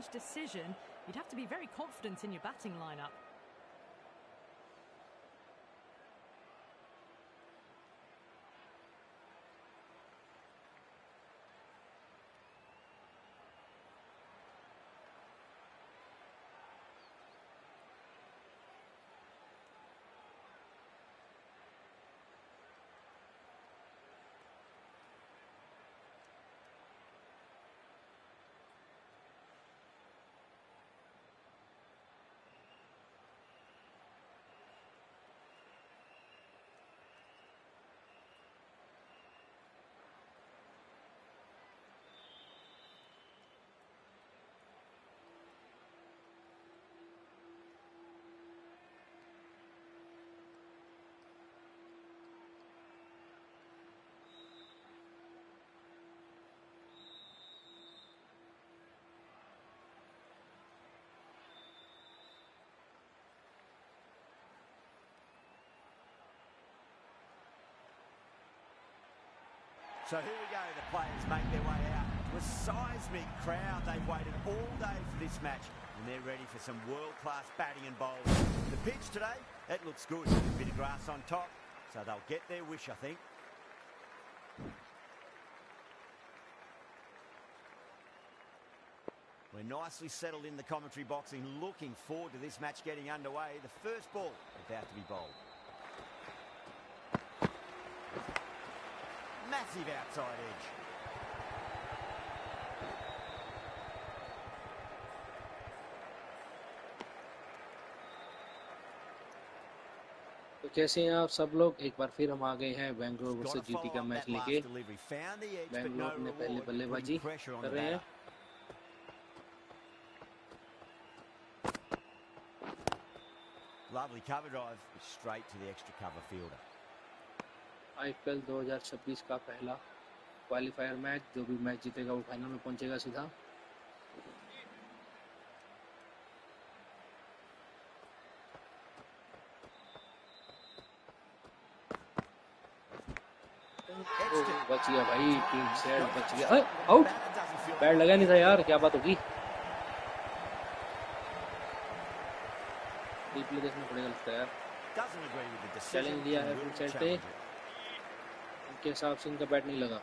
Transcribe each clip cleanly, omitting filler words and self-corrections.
strange decision. You'd have to be very confident in your batting lineup. So here we go, the players make their way out. It was a seismic crowd. They've waited all day for this match, and they're ready for some world-class batting and bowling. The pitch today, it looks good. A bit of grass on top, so they'll get their wish, I think. We're nicely settled in the commentary box and looking forward to this match getting underway. The first ball about to be bowled. Massive outside edge. तो कैसे हैं आप सब लोग? एक बार फिर हम आ गए हैं बेंगलुरु वर्सेस जीटी का मैच लेके। बेंगलुरु अपने पहले बल्लेबाजी कर रहे हैं। Lovely cover drive straight to the extra cover fielder. IPL 2026 का पहला क्वालिफायर मैच, जो भी मैच जीतेगा वो फाइनल में पहुंचेगा सीधा। बच गया भाई, टीम सेट बच गया। आउट, बैट लगा नहीं था यार, क्या बात होगी। रिप्ले देखना पड़ेगा लगता है यार। चैलेंज दिया है फुल सेट पे, उनके हिसाब से इनका बैट नहीं लगा।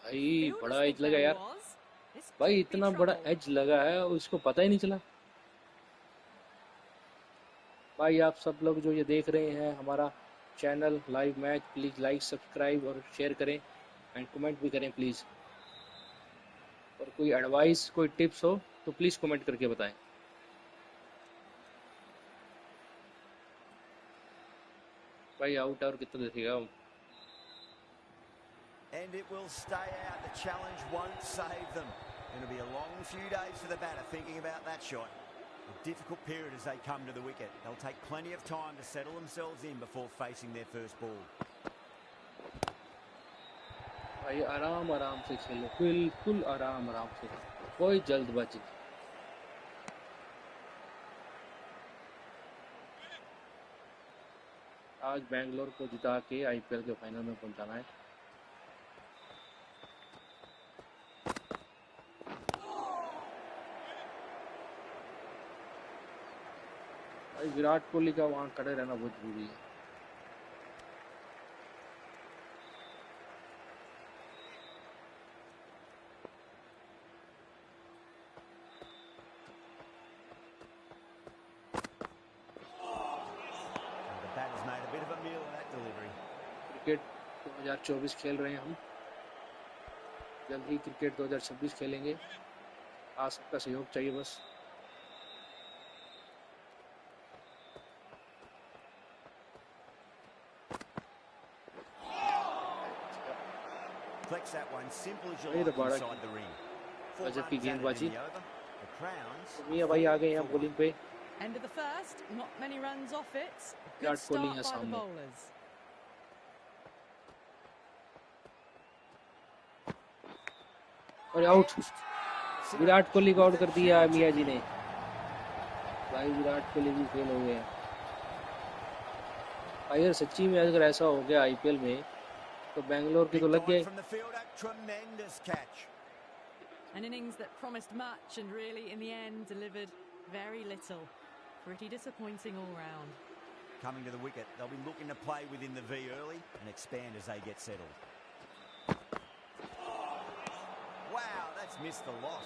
भाई बड़ा एज लगा यार, भाई इतना बड़ा एज लगा है और इसको पता ही नहीं चला। भाई आप सब लोग जो ये देख रहे हैं हमारा channel live match, please like subscribe और शेयर करें एंड कमेंट भी करें प्लीज। और कोई एडवाइस कोई टिप्स हो तो प्लीज कमेंट करके बताएं। भाई आउट और कितना देखेगा। And it will stay out. The challenge won't save them. It'll be a long few days for the batter thinking about that shot. A difficult period as they come to the wicket. They'll take plenty of time to settle themselves in before facing their first ball. भाई आराम आराम से खेलो, बिल्कुल आराम आराम से, कोई जल्दबाजी। आज बेंगलोर को जिता के IPL के फाइनल में पहुंचाना है। भाई विराट कोहली का वहां खड़े रहना बहुत जरूरी है। क्रिकेट 2024 खेल रहे हैं हम, जल्द ही क्रिकेट 2026 खेलेंगे। आप सबका सहयोग चाहिए बस। रजत की गेंदबाजी, मियां भाई आ गए हैं बॉलिंग पे। विराट कोहली है सामने। और आउट, विराट कोहली को आउट कर दिया मियां जी ने। भाई विराट कोहली भी फेल हो गए। अगर सच्ची में अगर ऐसा हो गया आईपीएल में तो बेंगलोर की तो लग गए। An innings that promised much and really in the end delivered very little. Pretty disappointing all round. Coming to the wicket, they'll be looking to play within the V early and expand as they get settled. Wow, that's missed the lot.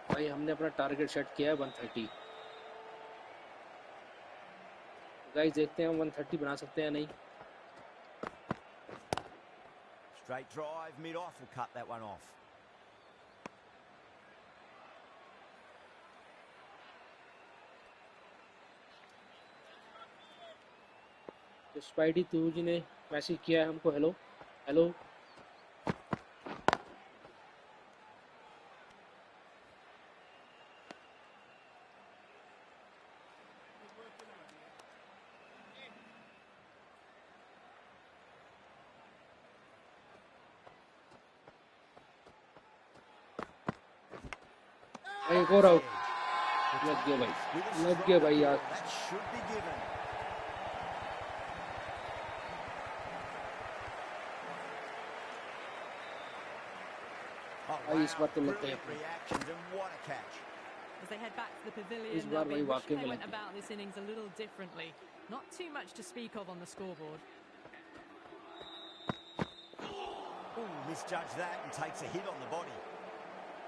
भाई हमने अपना target set किया है 130। Guys देखते हैं हम 130 बना सकते हैं या नहीं। Straight drive, mid-off will cut that one off. तो स्पाइडी तू जी ने मैसेज किया है हमको, हेलो हेलो। एक और आउट। लग गया भाई यार। भाई इस बार तो लग गया। As they head back to the pavilion, इस बार भाई वाकई में they लग went गया। about this innings a little differently. Not too much to speak of on the scoreboard. Misjudged that and takes a hit on the body.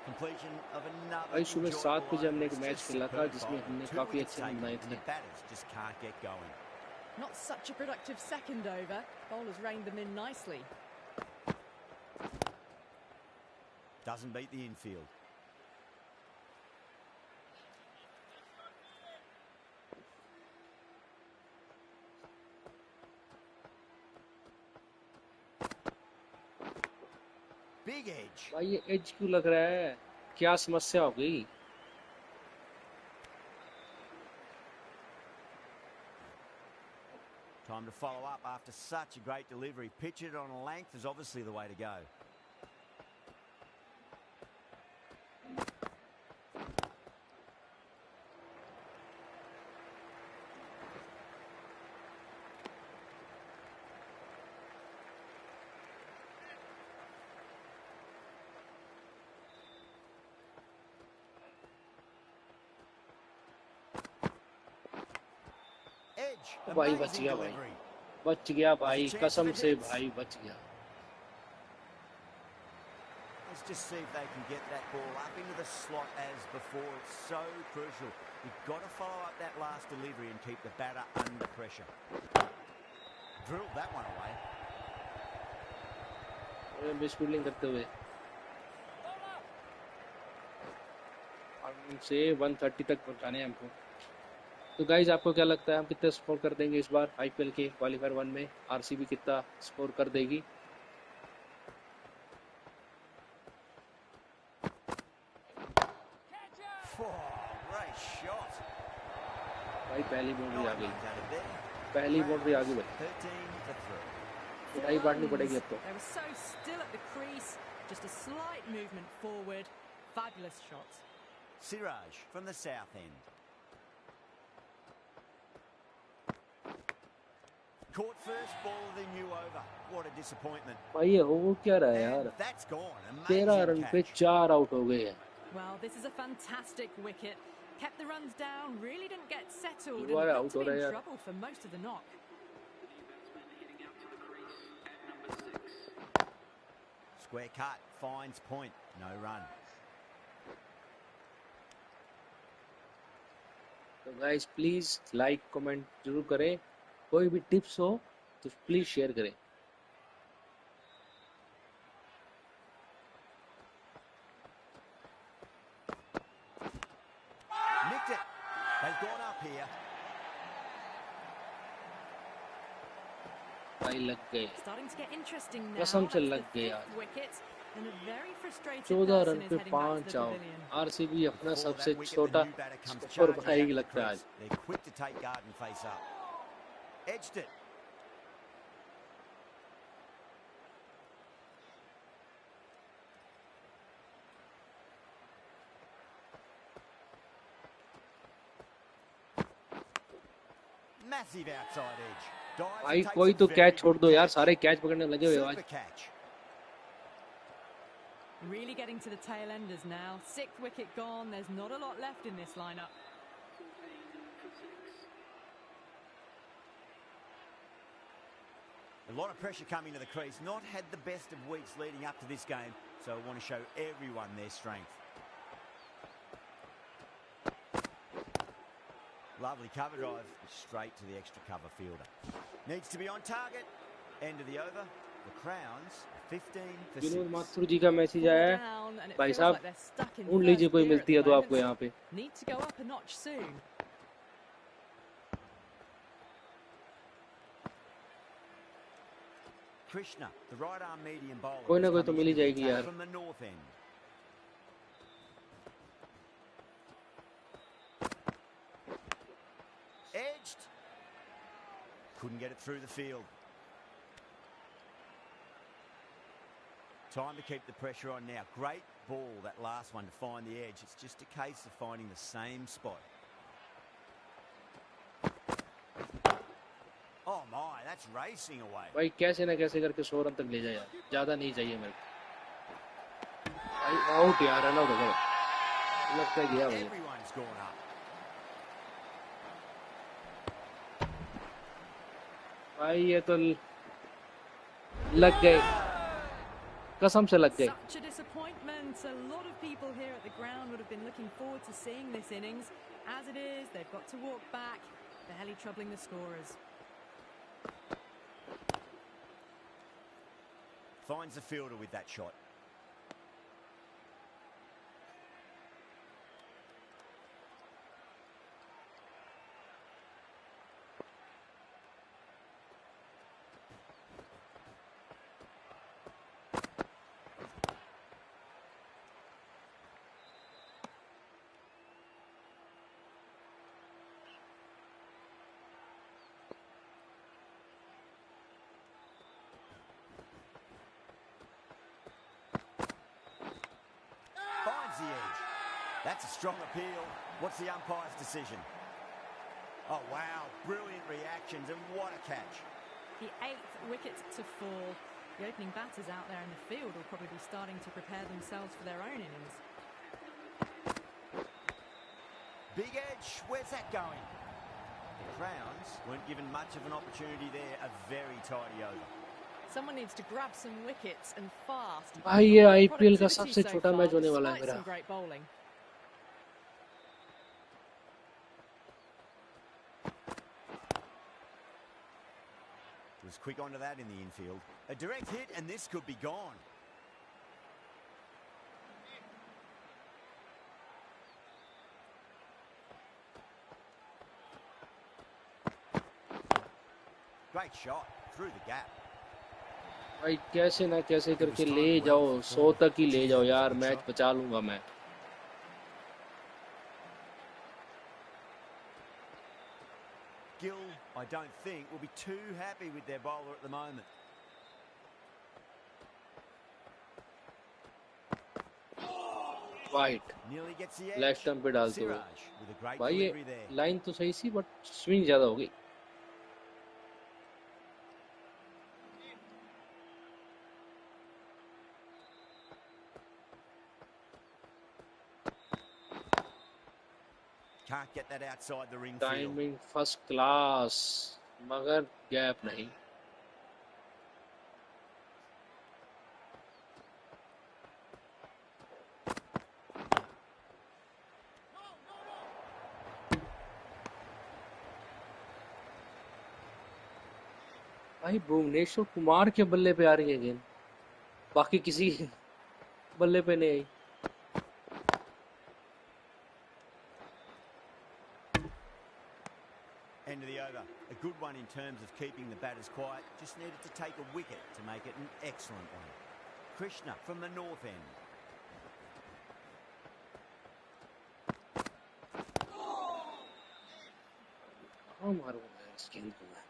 Completion of another. भाई सुबह 7 बजे हमने एक मैच खेला था जिसमें हमने काफी अच्छे रन बनाए थे। Batters just can't get going. Not such a productive second over. Bowlers reined them in nicely. Doesn't beat the infield. Big edge. भाई ये एज क्यों लग रहा है, क्या समस्या हो गई? Time to follow up after such a great delivery. Pitch it on a length is obviously the way to go. भाई बच गया भाई, कसम से भाई बच गया। Let's just see if they can get that ball up into the slot as before. It's so crucial. You've got to follow up that last delivery and keep the batter under pressure. Drilled that one away. Misfielding करते हुए से 130 तक पहुंचाने हमको। तो guys आपको क्या लगता है हम कितना स्कोर कर देंगे इस बार आईपीएल के क्वालिफायर 1 में? आरसीबी कितना स्कोर कर देगी? भाई पहली बाउंड्री आ गई, पहली बाउंड्री आ गई भाई। उठाई बांटनी पड़ेगी अब तो। Siraj from the south end. Caught first ball of the new over. What a disappointment. भाई ये हो क्या रहा है यार? 13 रन पे 4 आउट हो गए हैं। Well, this is a fantastic wicket. Kept the runs down, really didn't get settled, and दोबारा looked आउट to हो be रहा है in यार। trouble for most of the knock. Square cut, finds point, no run. तो guys please like comment जरूर करें, कोई भी टिप्स हो तो प्लीज शेयर करें। Nicked it. They've gone up here. भाई लग गए, Starting to get interesting now. कसम से That's लग the गए fifth यार। wicket, and a very frustrated 14 person run is पे heading back to 5 the out. pavilion. RCB अपना Before सबसे that wicket, छोटा the new batter comes score charging बनाएगी back to the लगता है आज। crease. They're quick to take guard and face up. Edged it. Massive outside edge. Dives भाई and takes कोई a तो very कैच छोड़ good दो यार, catch. सारे कैच पकड़ने लगे हुए आज. Super catch. Really getting to the tail enders now. 6th wicket gone. There's not a lot left in this lineup. A lot of pressure coming to the crease. Not had the best of weeks leading up to this game, so I want to show everyone their strength. Lovely cover drive, straight to the extra cover fielder. Needs to be on target. End of the over. The Crowns 15 for 6. Vinod Mathur जी का message आया है, भाई साहब ढूंढ लीजिए कोई मिलती है तो आपको यहाँ पे. Need to go up a notch soon. Krishna, the right arm medium bowler. कोई ना कोई तो coming mill he into the जाएगी attack यार. from the north end. Edged. Couldn't get it through the field. Time to keep the pressure on now. Great ball, that last one, to find the edge. It's just a case of finding the same spot. Oh my, that's racing away. भाई कैसे ना कैसे करके 100 run तक ले जाए यार, ज्यादा नहीं चाहिए मेरे को. भाई आउट यार, रन आउट हो गया, लगता है गया भैया. Everyone's gone up. भाई ये तो लग गए, कसम से लग गए. Such a disappointment. A lot of people here at the ground would have been looking forward to seeing this innings. As it is, they've got to walk back, barely troubling the scorers. Finds the fielder with that shot. Finds the edge. That's a strong appeal. What's the umpire's decision? Oh, wow. Brilliant reactions, and what a catch. The 8th wicket to fall. The opening batters out there in the field will probably be starting to prepare themselves for their own innings. Big edge. Where's that going? The Crowns weren't given much of an opportunity there. A very tidy over. Someone needs to grab some wickets and fast. भाई ये IPL का Productivity सबसे so छोटा far, match होने वाला है despite मेरा. some great bowling. Was quick onto that in the infield. A direct hit, and this could be gone. Great shot through the gap. भाई कैसे ना कैसे करके ले जाओ, 100 तक ही ले जाओ यार, मैच बचा लूंगा मैं. Gill, I don't think, will be too happy with their bowler at the moment. White Nearly gets the edge. Leg stump पे डालते हुए. Siraj with a great भाई ये delivery there. लाइन तो सही सी, बट स्विंग ज्यादा हो गई. Can't get that outside the ring field. Timing first class, मगर गैप नहीं. भाई भुवनेश्वर कुमार के बल्ले पे आ रही है गेंद, बाकी किसी बल्ले पे नहीं आई. End of the over. A good one in terms of keeping the batters quiet. Just needed to take a wicket to make it an excellent one. Krishna from the north end. हाँ मारूंगा यार इस गेंद को मैं.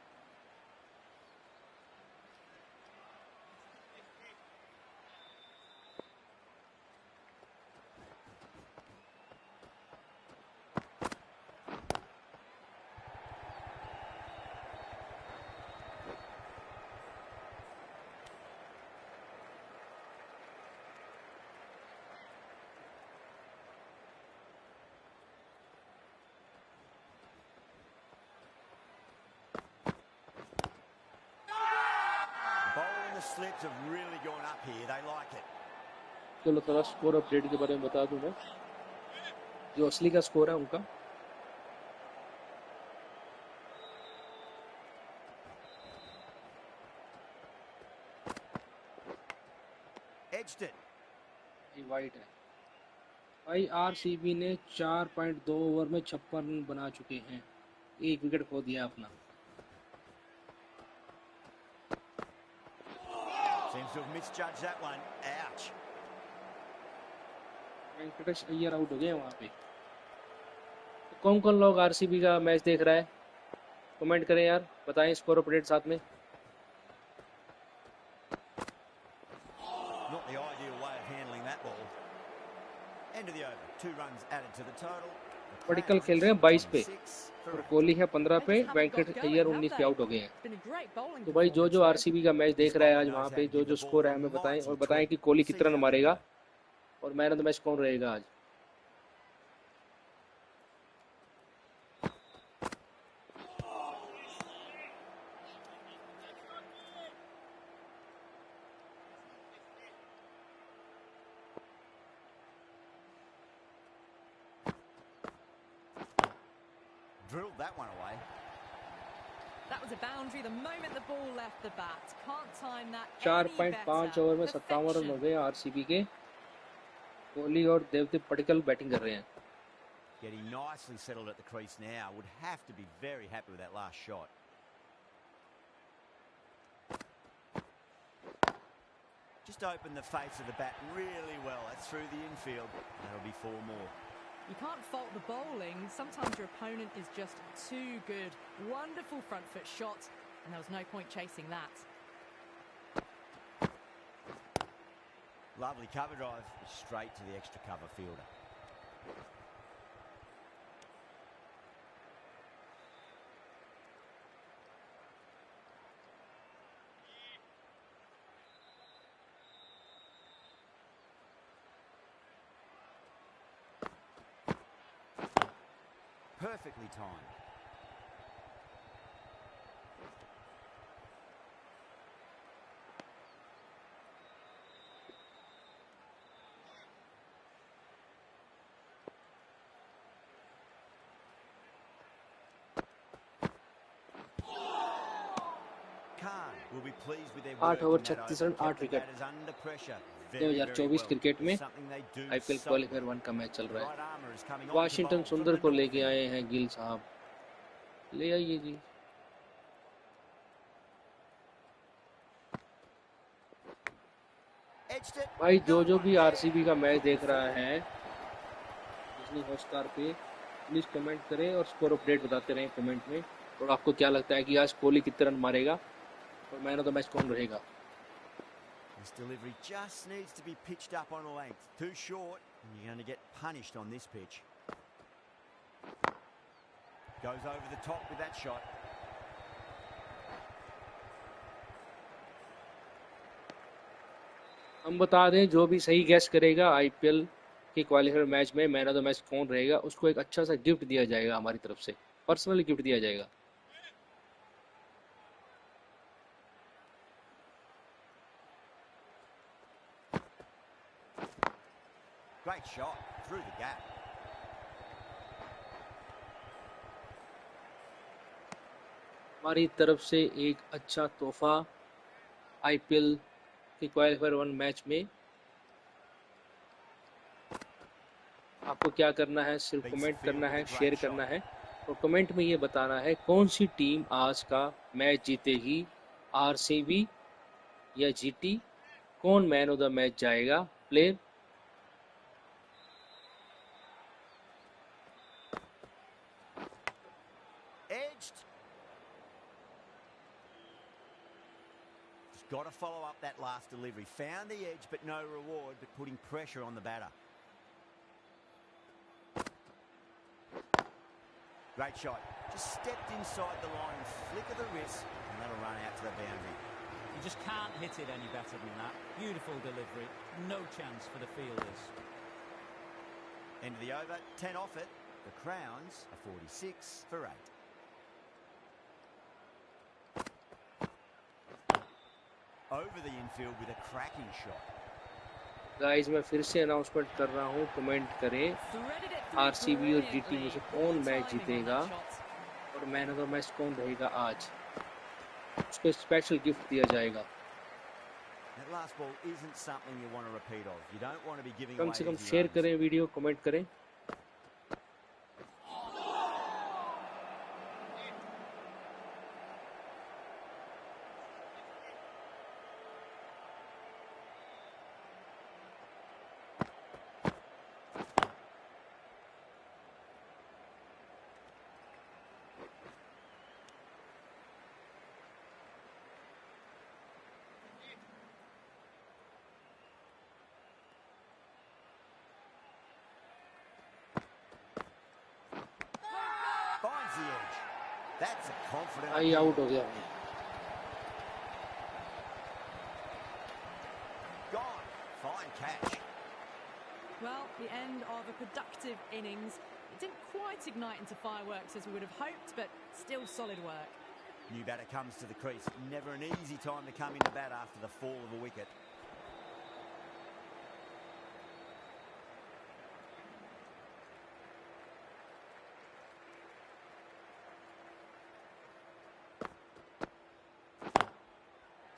the slips have really gone up here. They like it. चलो थोड़ा score update के बारे में बता दूं मैं, जो असली का स्कोर है उनका। Edged it. ये वाइट है। IRCB ने 4.2 ओवर में 56 रन बना चुके हैं, एक विकेट खो दिया अपना। Seems to have misjudged that one. Ouch. Venkatesh Iyer out हो गए वहां पे। तो कौन कौन लोग आरसीबी का मैच देख रहा है, कमेंट करें यार, बताएं स्कोर अपडेट साथ में। Not the ideal way of handling that ball. End of the over. 2 runs added to the total. Padikkal खेल रहे हैं 22 पे और कोहली है 15 पे, वेंकट अय्यर 19 पे आउट हो गए हैं। तो भाई जो आरसीबी का मैच देख रहा है आज वहाँ पे जो स्कोर है हमें बताएं, और बताएं कि कोहली कितना रन मारेगा और मैन ऑफ द मैच कौन रहेगा आज। Drilled that one away. That was a boundary the moment the ball left the bat. Can't time that 4.5 over में 57 रन हो गए आरसीबी के। कोहली और देवदीप पडिक्कल बैटिंग कर रहे हैं। Getting nicely settled at the crease now. Would have to be very happy with that last shot. Just opened the face of the bat really well. That's through the infield. That'll be 4 more. You can't fault the bowling. Sometimes your opponent is just too good. Wonderful front foot shot, and there was no point chasing that. Lovely cover drive, straight to the extra cover fielder. Perfectly timed. Will be pleased with their 8 over 36 run 8 wicket. 2024 cricket में IPL qualifier 1 का match चल रहा है। Washington सुंदर को लेके आए हैं गिल साहब, ले आइए जी। भाई जो भी आरसीबी का मैच देख रहा है डिज्नी हॉटस्टार पे, प्लीज कमेंट करें और स्कोर अपडेट बताते रहें कमेंट में। और आपको क्या लगता है कि आज कोहली कितने रन मारेगा और मैन ऑफ द मैच कौन रहेगा। This delivery just needs to be pitched up on a length. Too short, and you're going to get punished on this pitch. Goes over the top with that shot. हम बता दें जो भी सही gas करेगा IPL के qualifier match में man of the match कौन रहेगा, उसको एक अच्छा सा गिफ्ट दिया जाएगा हमारी तरफ से, पर्सनली गिफ्ट दिया जाएगा। Great shot through the gap. हमारी तरफ से एक अच्छा तोहफा आईपीएल के क्वालिफायर 1 मैच में। आपको क्या करना है, सिर्फ कमेंट करना है, शेयर करना है और कमेंट में ये बताना है कौन सी टीम आज का मैच जीतेगी, आरसीबी या जीटी, कौन मैन ऑफ द मैच जाएगा player. Got to follow up that last delivery. Found the edge, but no reward, but putting pressure on the batter. Great shot. Just stepped inside the line, flick of the wrist, and that'll run out to the boundary. You just can't hit it any better than that. Beautiful delivery. No chance for the fielders. End of the over. 10 off it. The Crowns are 46 for 8. over the infield with a cracking shot. Guys मैं फिर से announcement कर रहा हूँ, comment करें RCB और GT में से कौन मैच जीतेगा और मैन ऑफ द मैच कौन रहेगा आज, उसको स्पेशल गिफ्ट दिया जाएगा। That last ball isn't something you want to repeat of. You don't want to be giving come away से कम easy शेयर runs. करें वीडियो, कमेंट करें। Finds the edge. That's a confident. I out हो गया। Gone. Fine catch. Well, the end of a productive innings. It didn't quite ignite into fireworks as we would have hoped, but still solid work. New batter comes to the crease. Never an easy time to come into bat after the fall of a wicket.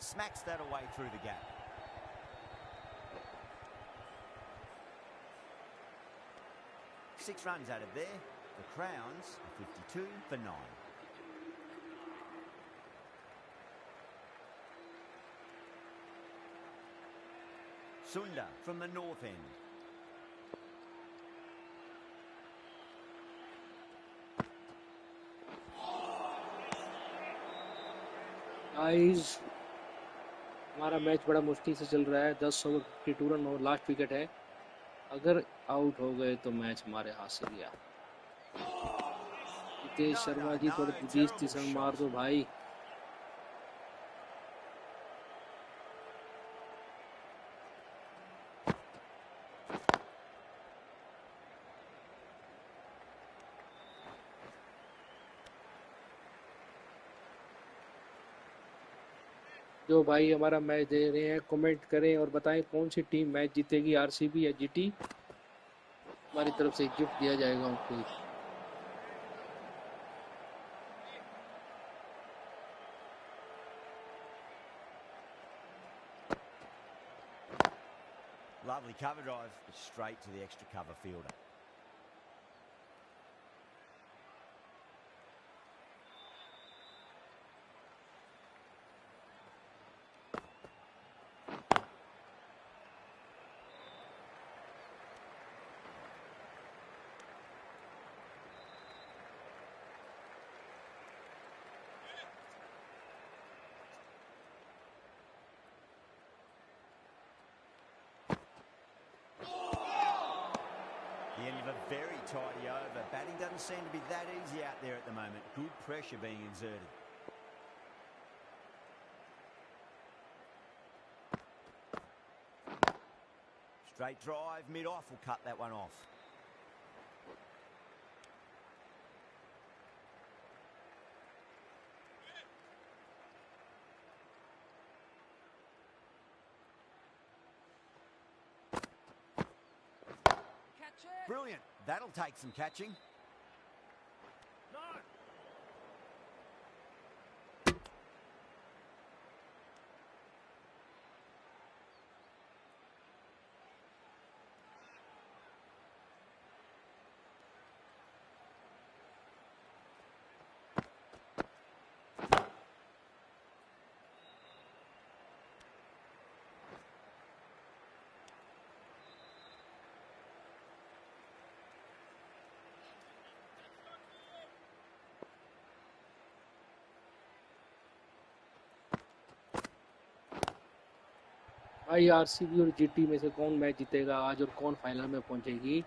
Smacks that away through the gap. Six runs out of there. The Crowns are 52 for 9. Sunda from the north end. Guys हमारा match बड़ा मुश्किल से चल रहा है, 10 over 52 run और last wicket है। अगर आउट हो गए तो मैच हमारे हाथ से गया। हितेश शर्मा जी थोड़े 20-30 रन मार दो भाई। जो भाई हमारा मैच दे रहे हैं कमेंट करें और बताएं कौन सी टीम मैच जीतेगी, आरसीबी या जीटी। हमारी तरफ से गिफ्ट दिया जाएगा उनको। Lovely cover drive, but straight to the extra cover fielder. The end of a very tidy over. Batting doesn't seem to be that easy out there at the moment. Good pressure being exerted. Straight drive, mid-off will cut that one off. Brilliant. That'll take some catching. No. भाई RCB और GT में से कौन match जीतेगा आज और कौन final में पहुंचेगी,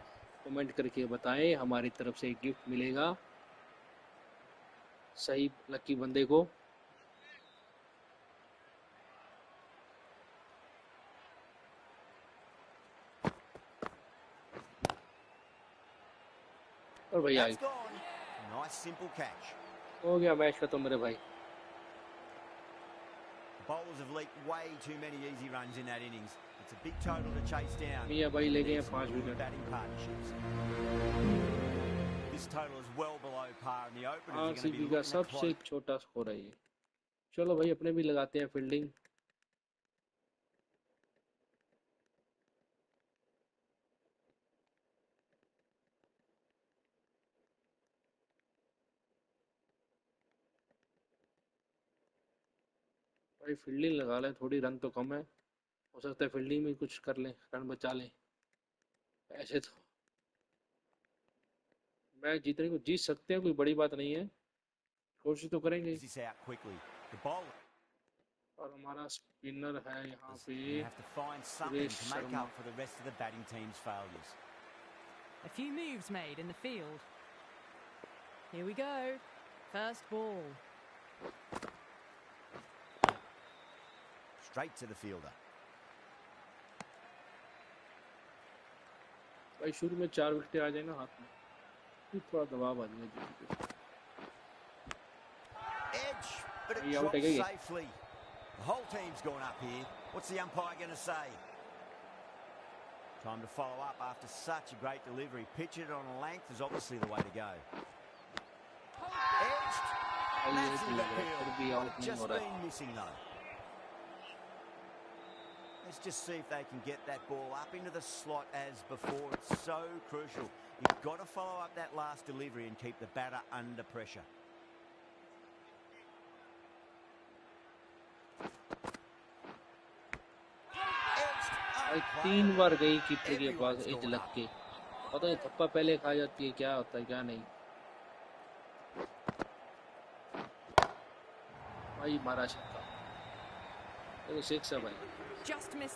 कमेंट करके बताएं। हमारी तरफ से गिफ्ट मिलेगा सही लकी बंदे को। और भैया Nice simple catch. हो गया मैच खत्म मेरे भाई। Bowlers have leaked way too many easy runs in that innings. It's a big total to chase down. मियां भाई ले गए हैं 5 Good wicket. batting partnerships. This total is well below par, and the openers are going to be RCB का looking at सबसे छोटा score है ये। चलो भाई अपने भी लगाते हैं फील्डिंग। भाई फील्डिंग लगा लें, थोड़ी रन तो कम है, हो सकता है फील्डिंग में कुछ कर लें, रन बचा लें। ऐसे तो मैच जीतने को जीत सकते हैं, कोई बड़ी बात नहीं है, कोशिश तो करेंगे। this out quickly. The bowler और हमारा स्पिनर है यहाँ पे have to find something to make up for the rest of the batting team's failures. A few moves made in the field. Here we go. First ball. Straight to the fielder. भाई शुरू में 4 wicket आ जाए ना हाथ में, फिर थोड़ा दबाव आ जाएगा। Edge, but it Are you out drops again? safely. The whole team's gone up here. What's the umpire going to say? Time to follow up after such a great delivery. Pitch it on a length is obviously the way to go. Edged. Massive appeal. Just been missing though. Let's just see if they can get that ball up into the slot as before. It's so crucial. You've got to follow up that last delivery and keep the batter under pressure. भाई 3 बार गई keeper के पास as लग के, पता नहीं थप्पा पहले खा जाती है, क्या होता है क्या नहीं। भाई मारा छक्का, तो 6 है भाई।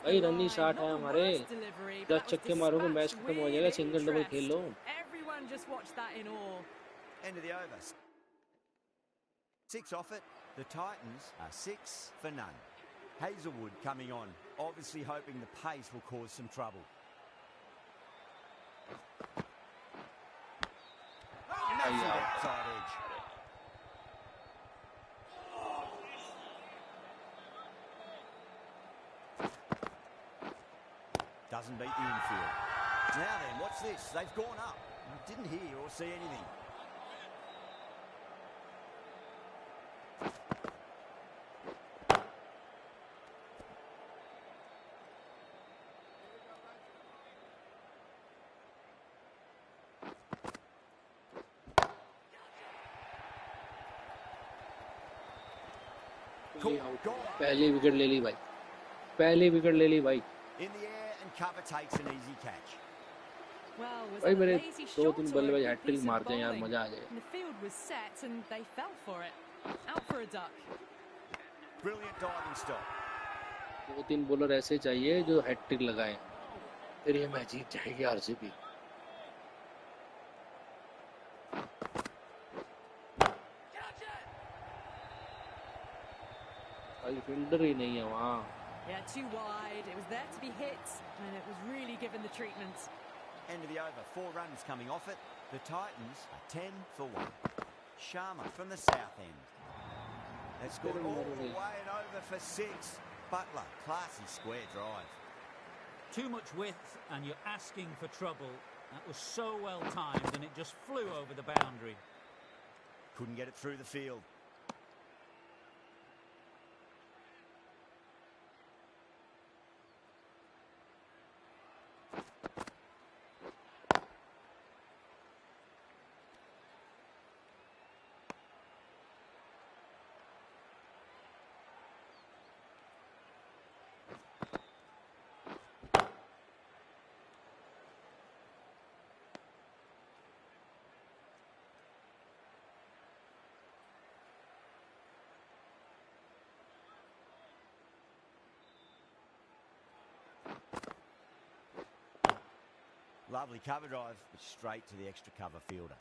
भाई रनी शॉट है हमारे, 10 छक्के मारोगे मैच खत्म हो जाएगा, सिंगल डबल खेल लो। End of the over. 6 off it. The Titans are 6 for none. Hazelwood coming on, obviously hoping the pace will cause some trouble. Massive outside edge. Doesn't beat the infield. Now then, what's this? They've gone up. I didn't hear or see anything. पहली wicket ले ली भाई, पहली wicket ले ली भाई। In the air and cover takes an easy catch. भाई मेरे 2-3 बल्लेबाज hat trick मारते हैं यार, मजा आ जाएगा। Brilliant diving stop. 2-3 बॉलर ऐसे चाहिए जो हैट्रिक लगाएं, फिर ये मैच जीत जाएगी आरसीबी। भाई फील्डर ही नहीं है वहाँ। Yeah, too wide. It was there to be hit, and it was really given the treatment. End of the over. 4 runs coming off it. The Titans are 10 for 1. Sharma from the south end. They've scored all the way and over for 6. Butler, classy square drive. Too much width, and you're asking for trouble. That was so well timed, and it just flew over the boundary. Couldn't get it through the field. Lovely cover drive, but straight to the extra cover fielder.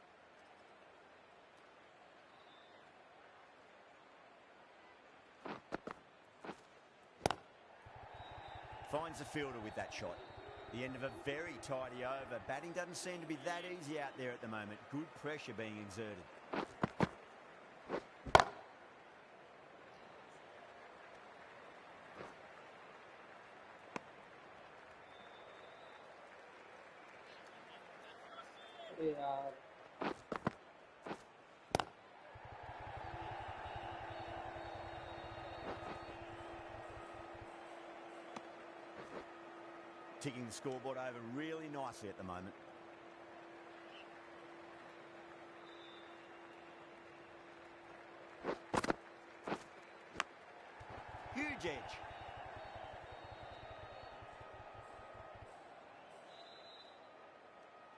Finds the fielder with that shot. The end of a very tidy over. Batting doesn't seem to be that easy out there at the moment. Good pressure being exerted. अरे यार Ticking the scoreboard over really nicely at the moment. Huge edge.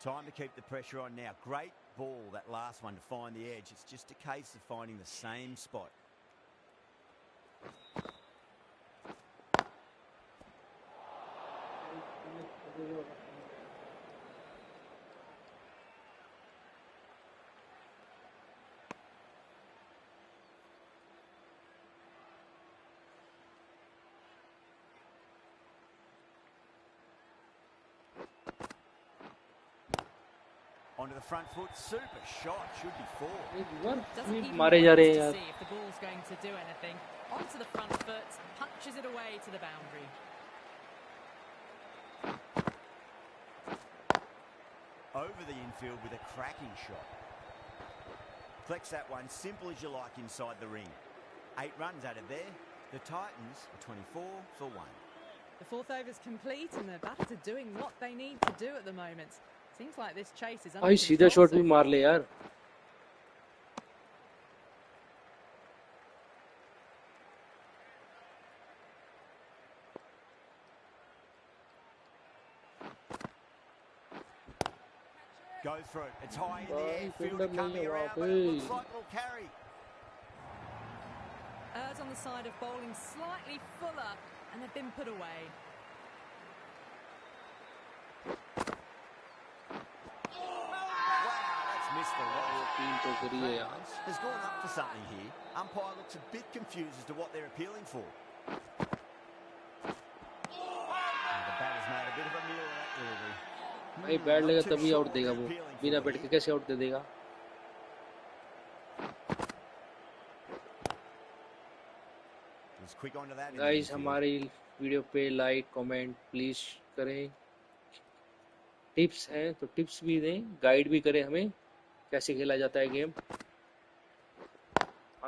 Time to keep the pressure on now. Great ball, that last one, to find the edge. It's just a case of finding the same spot. Onto the front foot, super shot, should be four. Doesn't even मारे जा wait रहे हैं to यार. see if the ball's going to do anything. Onto the front foot, punches it away to the boundary. Over the infield with a cracking shot. Flex that one, simple as you like inside the ring. 8 runs added there. The Titans are 24 for 1. The fourth over's complete and the batters are doing what they need to do at the moment. Seems like this chase is under भाई सीधा control shot भी so मार far. ले यार. Go through it. It's high in the भाई air. Fielder Fielder नहीं coming है वहाँ around, but पे. it looks like it'll carry. Errs on the side of bowling slightly fuller and they've been put away. Missed the right. तीन तो गिरी है यार. Has gone up for something here. Umpire looks a bit confused as to what they're appealing for. The batter's made a bit of a meal of that delivery. भाई bat Not लेगा too तभी sure out what देगा they're वो. appealing बिना for bat के here. कैसे out दे देगा. He's quick onto that. in the guys infield. हमारी वीडियो पे लाइक कमेंट प्लीज करें. टिप्स हैं तो टिप्स भी दें, गाइड भी करें हमें कैसे खेला जाता है गेम.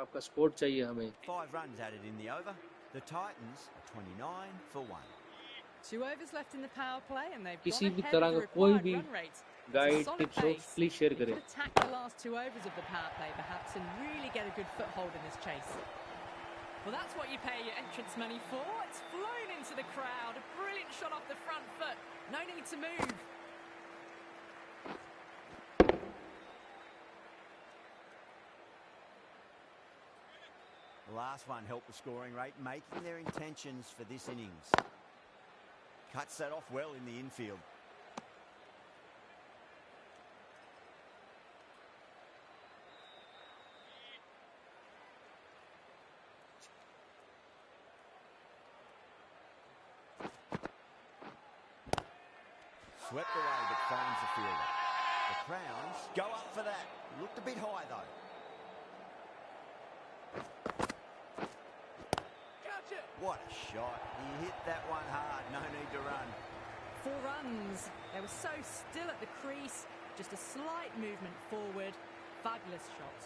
आपका सपोर्ट चाहिए हमें. 5 runs added in the over. The Titans are 29 for 1. 2 overs left in the power play and they've किसी gone भी ahead तरह of the का कोई required भी run rate. It's a guide solid tips हो pace. प्लीज शेयर They करें. could attack the last 2 overs of the power play perhaps and really get a good foothold in this chase. Well, that's what you pay your entrance money for. It's flown into the crowd. A brilliant shot off the front foot. No need to move. The last one helped the scoring rate, making their intentions for this innings. Cuts that off well in the infield. Swept away but finds the fielder. The Crowns go up for that. Looked a bit high though. What a shot. He hit that one hard. No need to run. 4 runs. They were so still at the crease. Just a slight movement forward. Fabulous shot.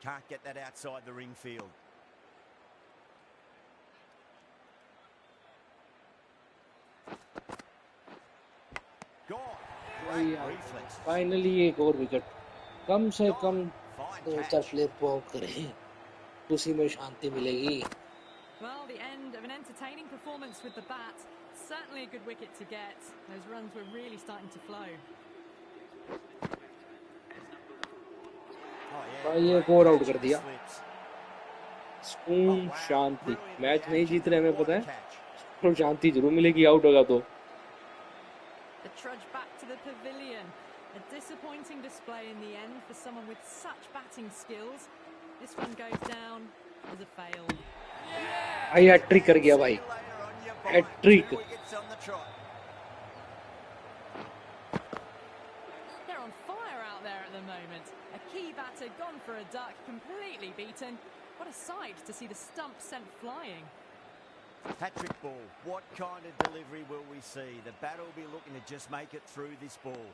Can't get that outside the ring field. Gone. Great reflexes. Finally एक और wicket. कम से कम Fine 2-4 catch. Player ball करें, उसी में शांति मिलेगी. Well, the end of an entertaining performance with the bat. Certainly a good wicket to get. Those runs were really starting to flow. Oh, yeah. भाई एक और आउट कर दिया. सुकून शांति. मैच नहीं जीत रहे हमें पता है, तो शांति जरूर मिलेगी आउट होगा तो. The trudge back to the pavilion. A disappointing display in the end for someone with such batting skills. This one goes down as a fail. भाई हैट्रिक कर गया भाई. Hat trick. They're on fire out there at the moment. A key batter gone for a duck, completely beaten. What a sight to see the stump sent flying. Hat-trick ball. What kind of delivery will we see? The batter will be looking to just make it through this ball.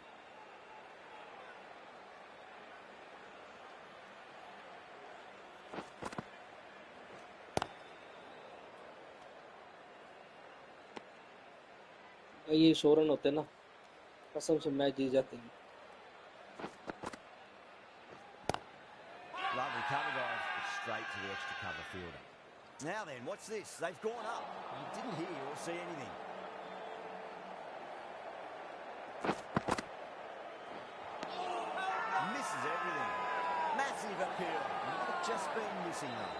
ये 100 run होते हैं ना, कसम से match जीत जाते हैं. Lovely cover, guys. Straight to the extra cover fielder. Now then, what's this? They've gone up. You didn't hear or see anything. Misses everything. Massive appeal. Might have just been missing though.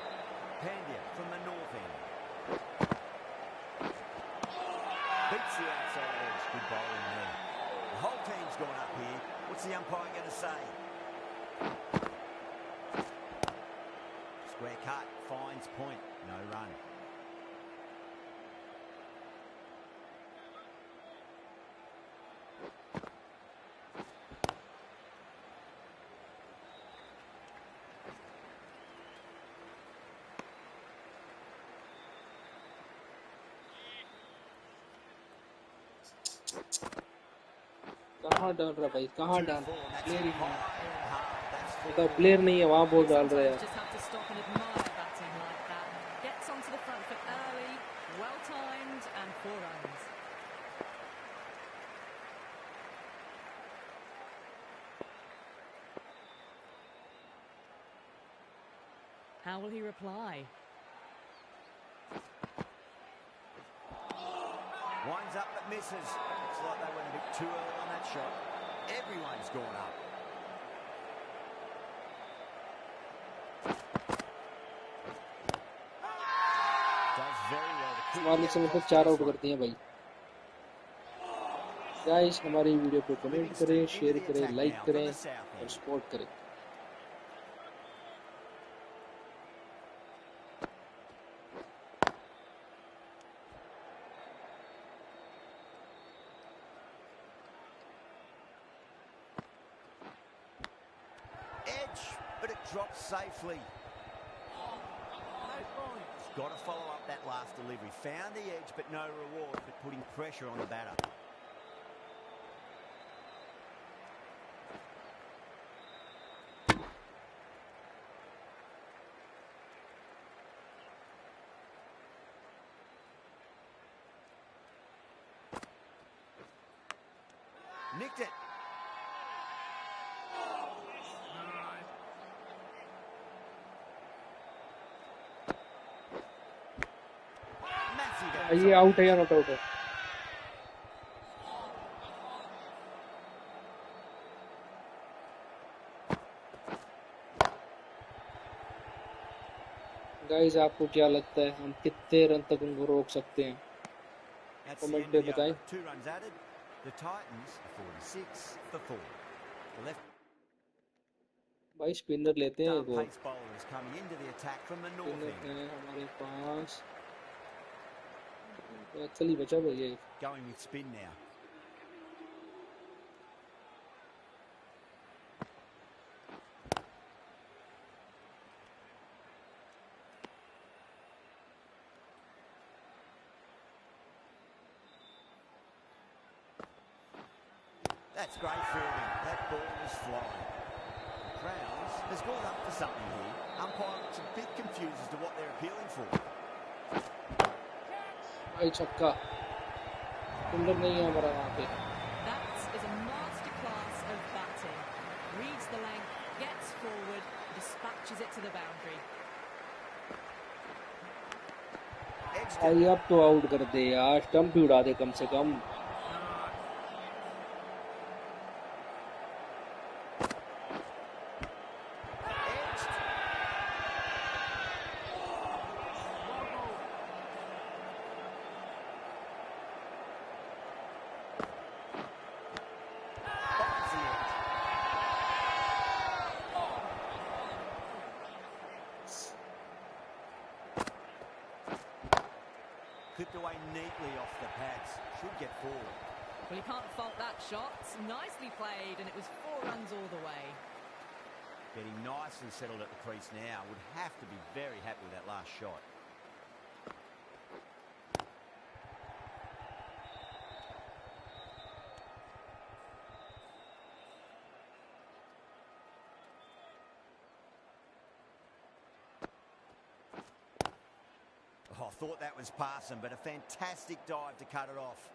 Pandya from the north end. Beats the outside edge. Good bowling there. The whole team's gone up here. What's the umpire going to say? Square cut. Finds point. No run. कहाँ डाल रहा भाई, कहाँ डाल रहा? Player ही नहीं, मतलब player नहीं है वहाँ बॉल डाल रहा है. Just have to stop and admire batting like that. Gets onto the front foot early, well timed, and 4 runs. How will he reply? Winds up but misses. Looks like they went a bit too early on that shot. Everyone's gone up. Does very well to keep हमारे से मतलब 4 out करती हैं भाई. Guys हमारी video को comment करें, share करें, लाइक करें और सपोर्ट करें. edge, but it drops safely. He's got to follow up that last delivery. Found the edge, but no reward, but putting pressure on the batter. Nicked it. ये out है या not out है? Guys आपको क्या लगता है हम कितने रन तक उनको रोक सकते हैं? कमेंट में बताएं. The Titans 46 for 4. The left भाई स्पिनर लेते हैं वो. pace bowler is coming into the attack from the north spinner end. है हमारे पास. चलिए बचा भैया. Going with spin now. That's great fielding. That ball was flying. Crowns has gone up for something here. Umpire looks a bit confused as to what they're appealing for. भाई छक्का. Spinner नहीं है हमारा वहाँ पे. That is a masterclass of batting. Reads the length, gets forward, dispatches it to the boundary. भाई अब तो आउट कर दे यार, स्टंप ही उड़ा दे कम से कम. Clipped away neatly off the pads. Should get forward. Well, you can't fault that shot. Nicely played, and it was 4 runs all the way. Getting nicely settled at the crease now. Would have to be very happy with that last shot. thought that was passing, but a fantastic dive to cut it off.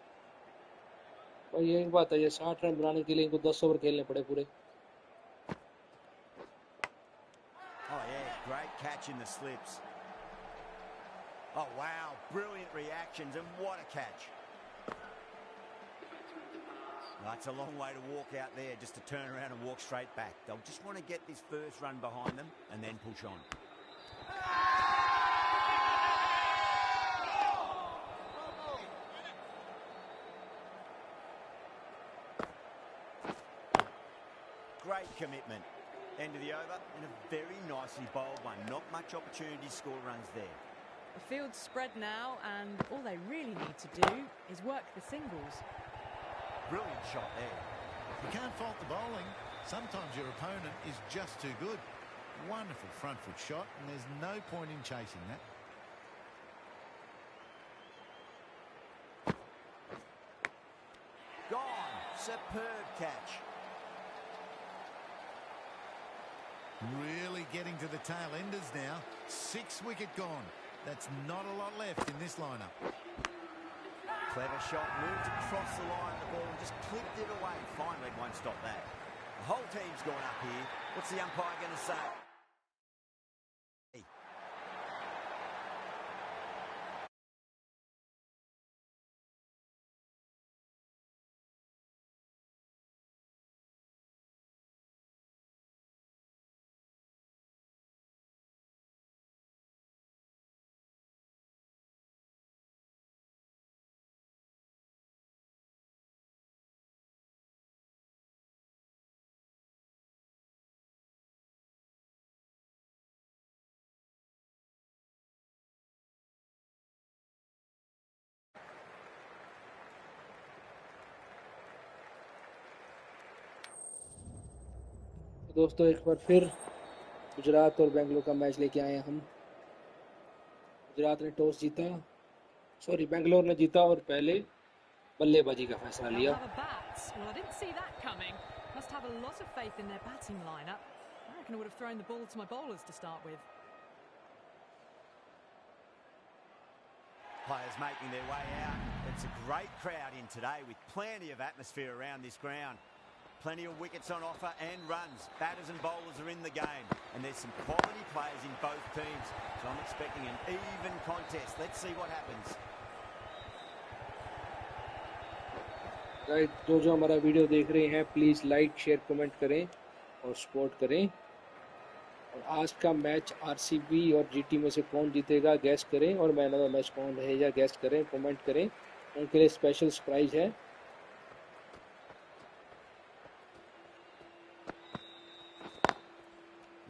और ये एक बात है, ये 60 run बनाने के लिए इनको 10 ओवर खेलने पड़े पूरे. Oh yeah, great catch in the slips. Oh wow, brilliant reactions, and what a catch. That's a long way to walk out there, just to turn around and walk straight back. They'll just want to get this first run behind them and then push on. Great commitment. End of the over, and a very nicely bowled one. Not much opportunity to score runs there. The field's spread now, and all they really need to do is work the singles. Brilliant shot there. You can't fault the bowling. Sometimes your opponent is just too good. Wonderful front foot shot, and there's no point in chasing that. Gone. Superb catch. Really getting to the tail enders now. 6 wicket gone. That's not a lot left in this lineup. Clever shot, moved across the line, the ball just clipped it away. Fine leg won't stop that. The whole team's gone up here. What's the umpire going to say? दोस्तों एक बार फिर गुजरात और बेंगलुरु का match लेके आए हैं हम. गुजरात ने टॉस जीता, सॉरी बेंगलुरु ने जीता और पहले बल्लेबाजी का फैसला लिया. Well, I didn't see that coming. Must have a lot of faith in their batting lineup. I reckon I would have thrown the ball to my bowlers to start with. Players making their way out. It's a great crowd in today with plenty of atmosphere around this ground. Plenty of wickets on offer and runs. Batters and bowlers are in the game. And there's some quality players in both teams. So I'm expecting an even contest. Let's see what happens. Right, जो हमारा video देख रहे हैं please like share comment करें और support करें. और आज का मैच आरसीबी और जीटी में से कौन जीतेगा गैस करें, और मैन ऑफ द मैच कौन रहेगा गैस करें, कमेंट करें. उनके लिए स्पेशल सरप्राइज है.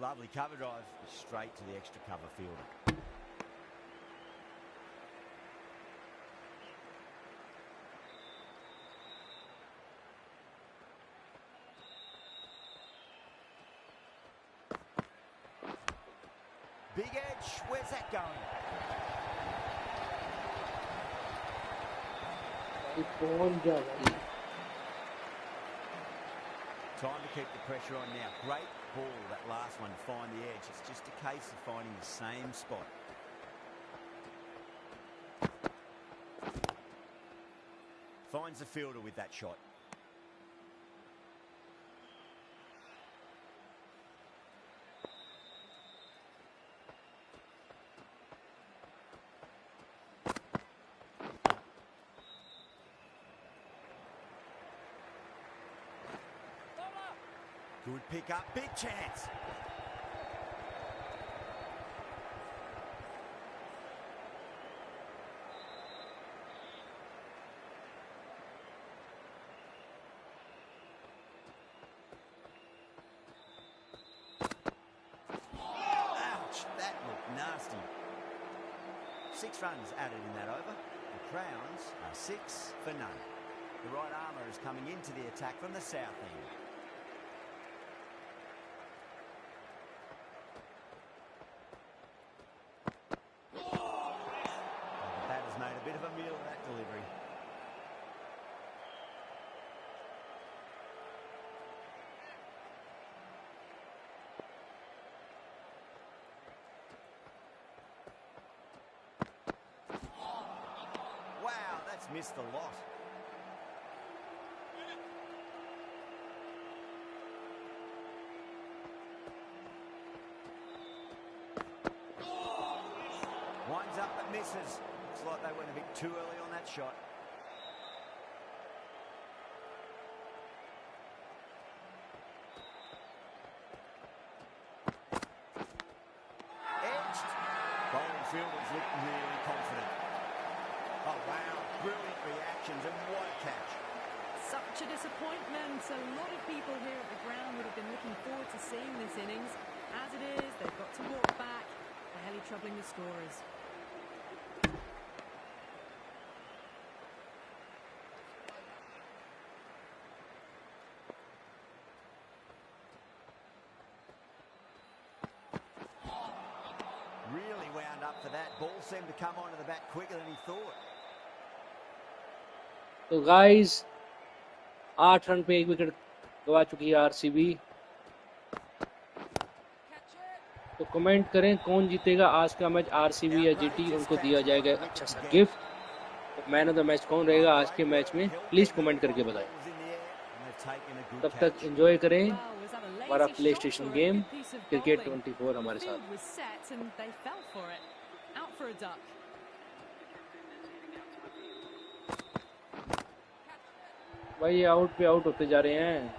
Lovely cover drive straight to the extra cover fielder. Big edge, where's that going? कौन जा भाई. Time to keep the pressure on now. Great ball, that last one, to find the edge. It's just a case of finding the same spot. Finds the fielder with that shot. Good pick up, big chance. Ouch, that looked nasty. 6 runs added in that over. The Crowns are 6 for none. The right armour is coming into the attack from the south end. Made a bit of a meal of that delivery. just missed the lot. Winds up but misses. Looks like they went a bit too early on that shot. Edged. Bowling fielders look really confident. Oh wow, brilliant reactions and what a catch. Such a disappointment. A lot of people here at the ground would have been looking forward to seeing this innings. As it is, they've got to walk back, barely troubling the scorers. Really wound up for that. Ball seemed to come onto the bat quicker than he thought. तो guys 8 run पे 1 wicket गवा चुकी है RCB. तो comment करें कौन जीतेगा आज का मैच, आरसीबी या जीटी। उनको दिया जाएगा अच्छा सा गिफ्ट। तो मैन ऑफ द मैच कौन रहेगा आज के मैच में, प्लीज कमेंट करके बताएं। तब तक एंजॉय करें हमारा प्ले स्टेशन गेम क्रिकेट 24 हमारे साथ। भाई ये आउट पे आउट होते जा रहे हैं।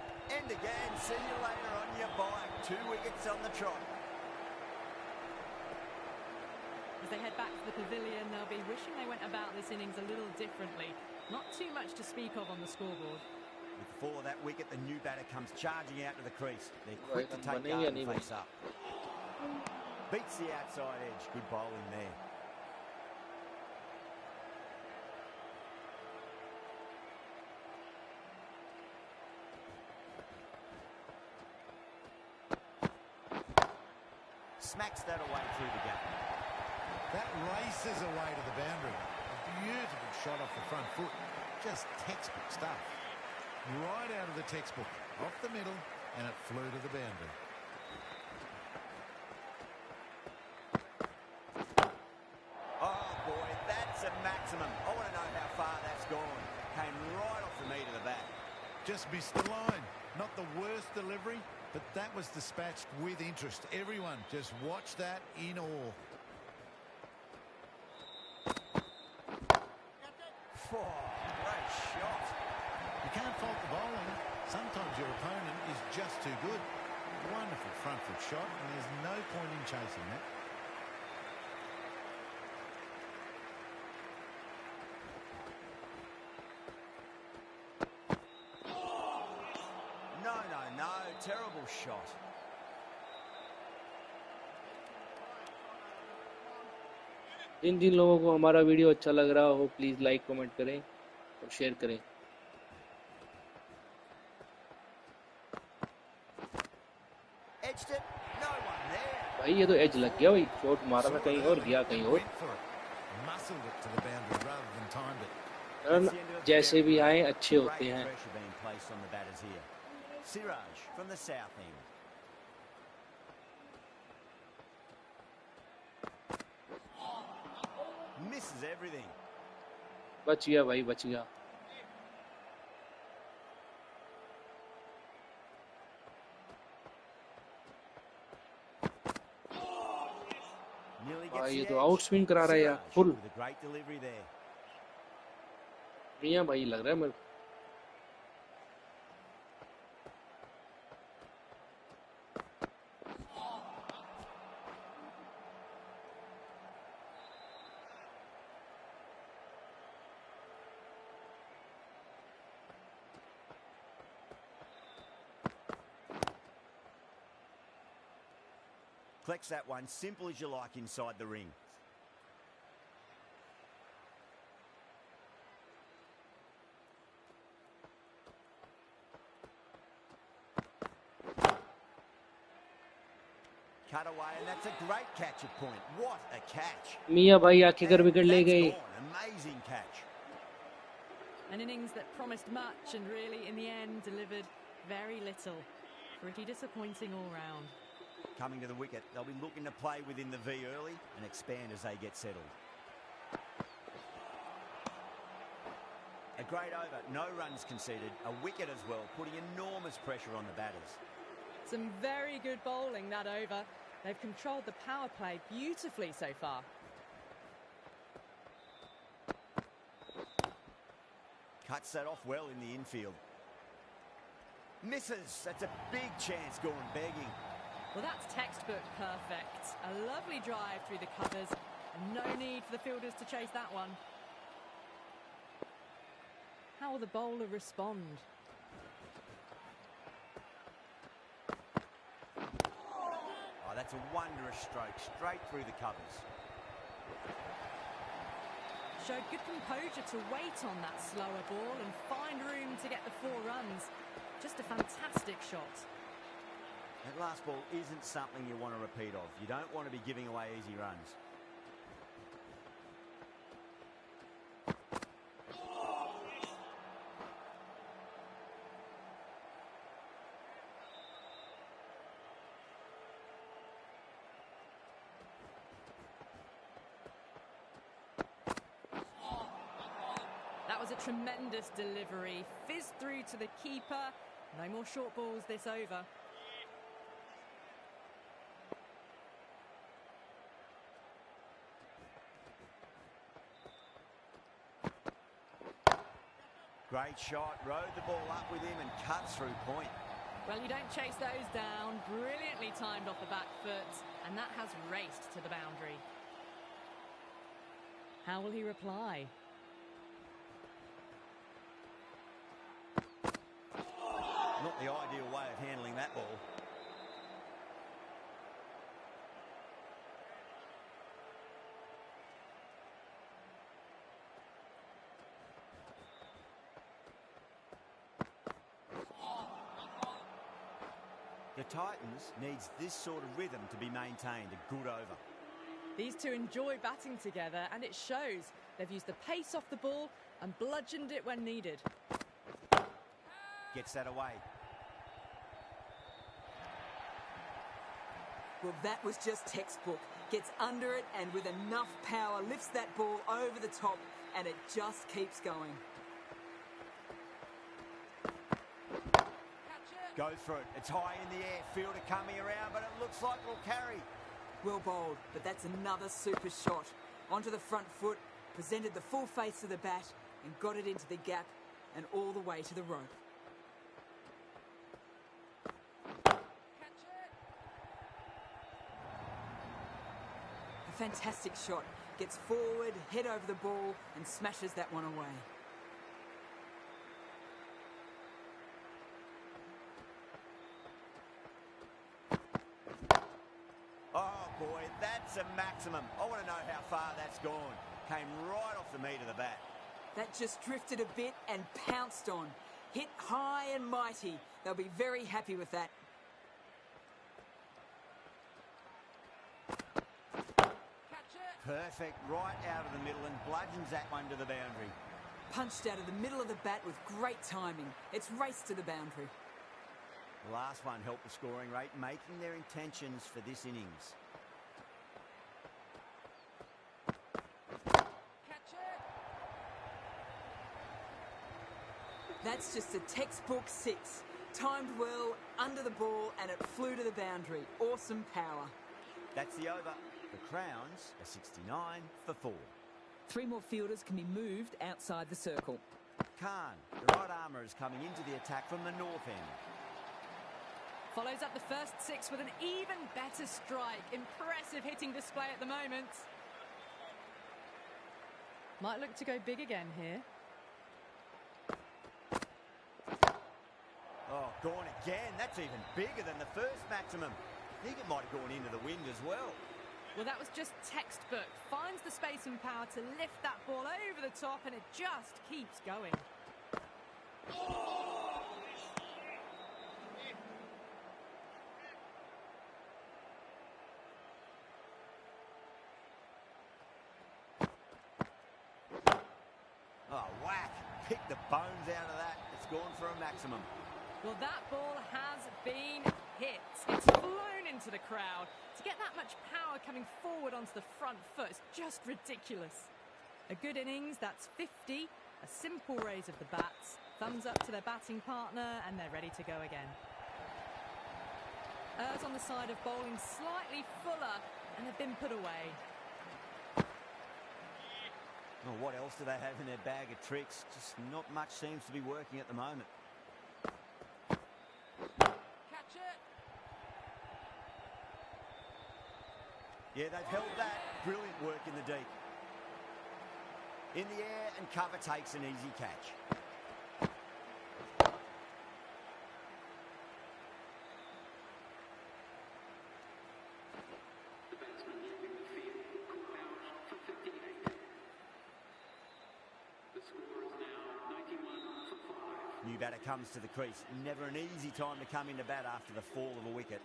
As they head back to the pavilion, they'll be wishing they went about this innings a little differently. Not too much to speak of on the scoreboard. Before that wicket, the new batter comes charging out to the crease. They're quick to take guard and face up. Beats the outside edge. Good bowling there. Smacks that away through the gap. That races away to the boundary. A beautiful shot off the front foot. Just textbook stuff. Right out of the textbook. Off the middle, and it flew to the boundary. Oh, boy, that's a maximum. I want to know how far that's gone. Came right off the meat of the bat. Just missed the line. Not the worst delivery, but that was dispatched with interest. Everyone just watched that in awe. Oh, great shot. You can't fault the bowling. Sometimes your opponent is just too good. Wonderful front foot shot, and there's no point in chasing that. No, terrible shot. जिन जिन लोगों को हमारा video अच्छा लग रहा हो please like comment करें और share करें। भाई ये तो एज लग गया भाई, शॉट मारा था कहीं और गया कहीं और। रन जैसे भी आए अच्छे होते हैं। Siraj from the south end. Misses everything. बच गया भाई, बच गया। भाई ये तो आउट स्विंग करा रहा है यार फुल। मियां भाई लग रहा है मेरे को। Flex that one, simple as you like inside the ring. Cut away, and that's a great catch at point. What a catch. मियां भाई आखिरकार विकेट ले गए। Amazing catch. An innings that promised much and really in the end delivered very little. Pretty disappointing all round. Coming to the wicket, they'll be looking to play within the V early and expand as they get settled. great over. No runs conceded. A wicket as well, putting enormous pressure on the batters. Some very good bowling that over. They've controlled the power play beautifully so far. Cuts that off well in the infield. Misses. That's a big chance gone begging. Well, that's textbook perfect. A lovely drive through the covers. And no need for the fielders to chase that one. How will the bowler respond? Oh, that's a wondrous stroke, straight through the covers. Showed good composure to wait on that slower ball and find room to get the 4 runs. Just a fantastic shot. That last ball isn't something you want to repeat of. You don't want to be giving away easy runs. That was a tremendous delivery. Fizzed through to the keeper. No more short balls this over. Great shot, rode the ball up with him and cuts through point. Well, you don't chase those down. Brilliantly timed off the back foot, and that has raced to the boundary. How will he reply? Not the ideal way of handling that ball. The Titans needs this sort of rhythm to be maintained. A good over. These two enjoy batting together, and it shows. They've used the pace off the ball and bludgeoned it when needed. Gets that away. Well, that was just textbook. Gets under it and with enough power lifts that ball over the top, and it just keeps going. Goes for it. It's high in the air. Fielder coming around, but it looks like it'll carry. Well bowled, but that's another super shot. Onto the front foot, presented the full face of the bat and got it into the gap and all the way to the rope. A fantastic shot. Gets forward, head over the ball and smashes that one away. Oh boy, that's a maximum. I want to know how far that's gone. Came right off the meat of the bat. That just drifted a bit and pounced on. Hit high and mighty. They'll be very happy with that. Perfect, right out of the middle and bludgeons that one to the boundary. Punched out of the middle of the bat with great timing. It's raced to the boundary. The last one helped the scoring rate, making their intentions for this innings. That's just a textbook 6. Timed well, under the ball, and it flew to the boundary. Awesome power. That's the over. The Crowns are 69 for 4. 3 more fielders can be moved outside the circle. Khan, the right armour, is coming into the attack from the north end. Follows up the first 6 with an even better strike. Impressive hitting display at the moment. Might look to go big again here. Oh, gone again. That's even bigger than the first maximum. I think it might have gone into the wind as well. Well, that was just textbook. Finds the space and power to lift that ball over the top, and it just keeps going. Oh, whack. Pick the bones out of that. It's gone for a maximum. Well, that ball has been hit. It's flown into the crowd. To get that much power coming forward onto the front foot is just ridiculous. A good innings, that's 50 A simple raise of the bats, thumbs up to their batting partner, and they're ready to go again. Errs on the side of bowling slightly fuller, and they've been put away. Well, what else do they have in their bag of tricks? Just not much seems to be working at the moment. Catch it! Yeah, they've held that. Brilliant work in the deep. In the air, and cover takes an easy catch. New batter comes to the crease. Never an easy time to come into bat after the fall of a wicket.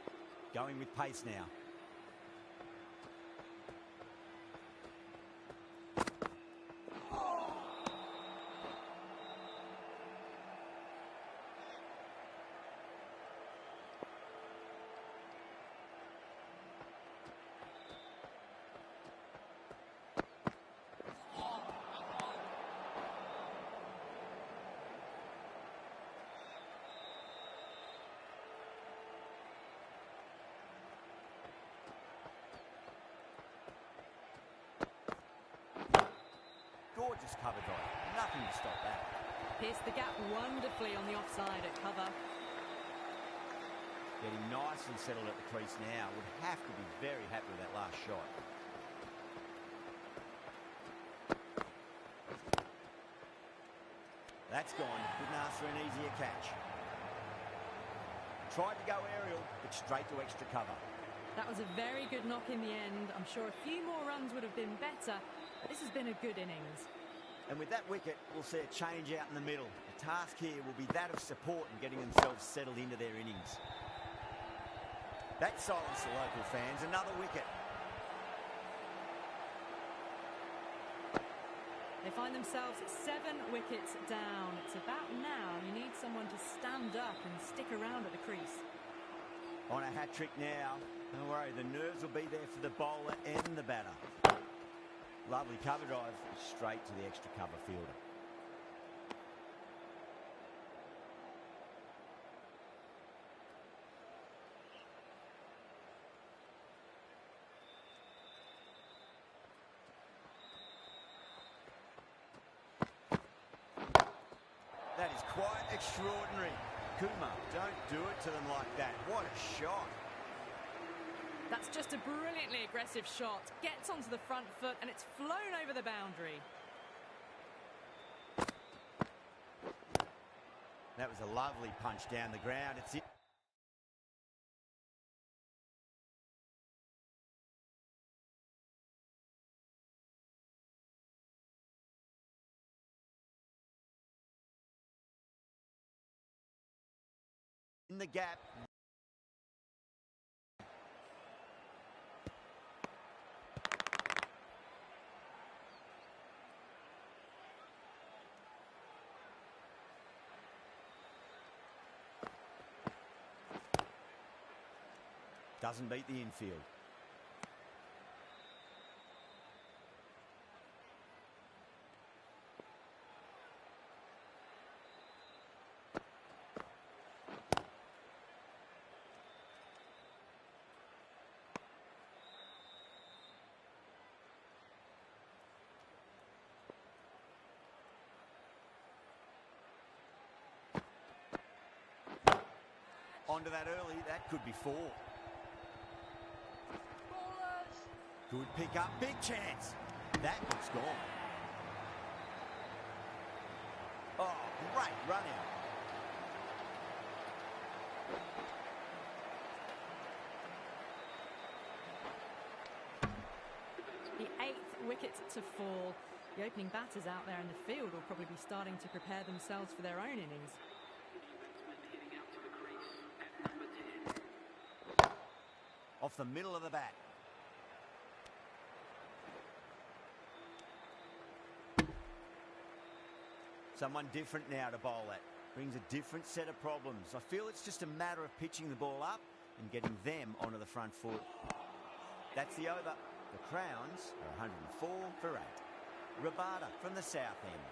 Going with pace now. Gorgeous cover drive. Nothing to stop that. Pierced the gap wonderfully on the offside at cover. Getting nicely settled at the crease now. Would have to be very happy with that last shot. That's gone. Couldn't ask for an easier catch. Tried to go aerial, but straight to extra cover. That was a very good knock in the end. I'm sure a few more runs would have been better, but this has been a good innings. And with that wicket, we'll see a change out in the middle. The task here will be that of support and getting themselves settled into their innings. That silenced the local fans. Another wicket. They find themselves 7 wickets down. It's about now you need someone to stand up and stick around at the crease. On a hat-trick now. Don't worry, the nerves will be there for the bowler and the batter. Lovely cover drive, straight to the extra cover fielder. That is quite extraordinary. Kumar, don't do it to them like that. What a shot. That's just a brilliantly aggressive shot. Gets onto the front foot and it's flown over the boundary. That was a lovely punch down the ground. It's it. In the gap. Doesn't beat the infield. Onto that early, that could be 4. Good pick up, big chance. That one's gone. Oh, great run out. The 8th wicket to fall. The opening batters out there in the field will probably be starting to prepare themselves for their own innings. Off the middle of the bat. Someone different now to bowl at. Brings a different set of problems. I feel it's just a matter of pitching the ball up and getting them onto the front foot. That's the over. The Crowns are 104 for 8. Rabada from the south end.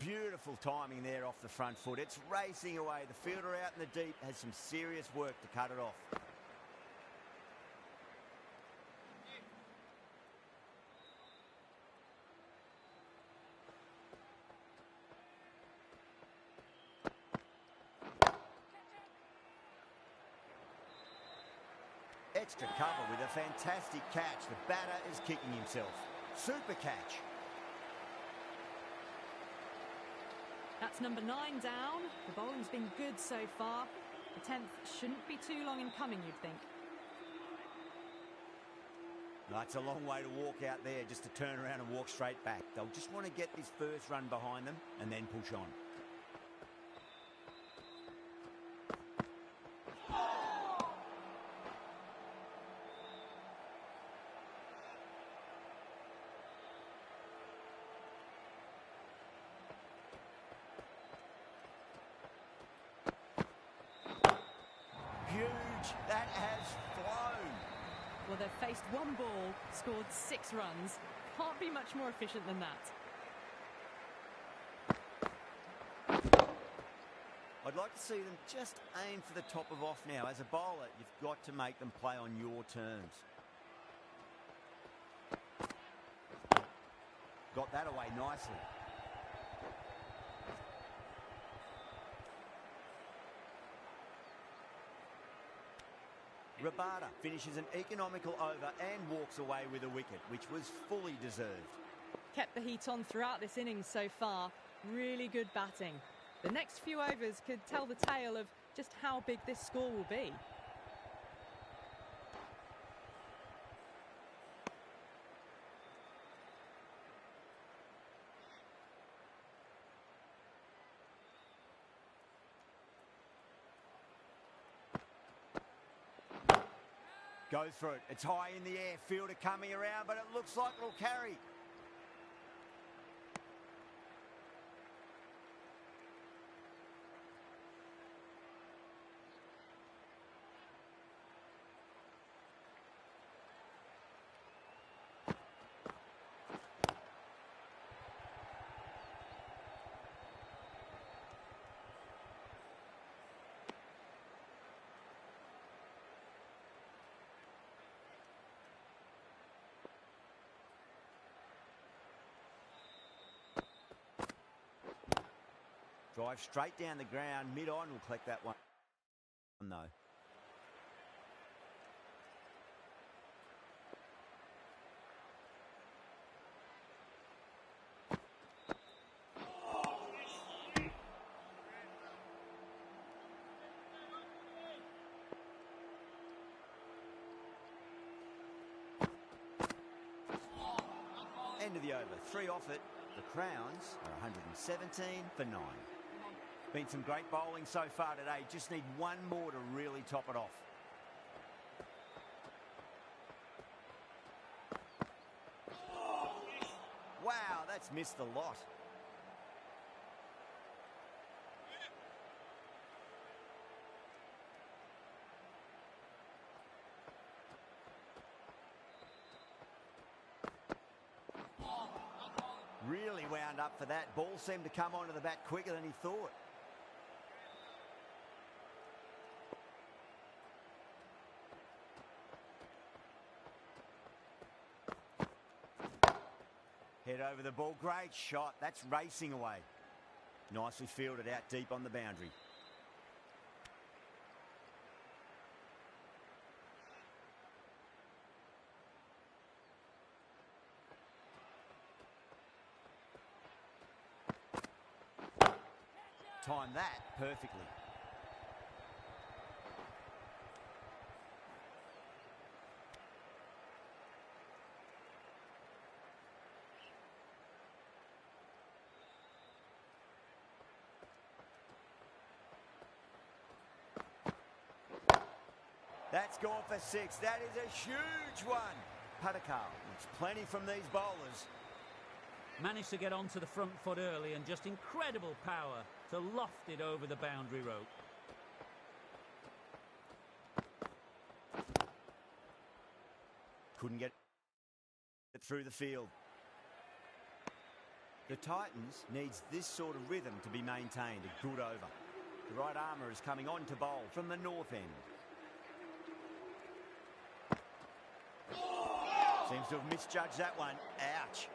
Beautiful timing there off the front foot. It's racing away. The fielder out in the deep has some serious work to cut it off. Extra cover with a fantastic catch. The batter is kicking himself. Super catch. That's number 9 down. The bowling's been good so far. The 10th shouldn't be too long in coming, you'd think. No, it's a long way to walk out there just to turn around and walk straight back. They'll just want to get this first run behind them and then push on. That has flown. Well, they've faced one ball, scored 6 runs. Can't be much more efficient than that. I'd like to see them just aim for the top of off now. As a bowler, you've got to make them play on your terms. Got that away nicely. Rabada finishes an economical over and walks away with a wicket, which was fully deserved. Kept the heat on throughout this innings so far. Really good batting. The next few overs could tell the tale of just how big this score will be. Goes for it. It's high in the air. Fielder coming around, but it looks like it'll carry. Drive straight down the ground, mid-on will collect that one. No. End of the over. 3 off it. The Crowns are 117 for 9. Been some great bowling so far today. Just need one more to really top it off. Wow, that's missed a lot. Really wound up for that. Ball seemed to come onto the bat quicker than he thought. Head over the ball. Great shot. That's racing away. Nicely fielded out deep on the boundary. Time that perfectly. That's gone for 6. That is a huge one. Patidar needs plenty from these bowlers. Managed to get onto the front foot early and just incredible power to loft it over the boundary rope. Couldn't get it through the field. The Titans needs this sort of rhythm to be maintained. A good over. The right armour is coming on to bowl from the north end. Seems to have misjudged that one. Ouch.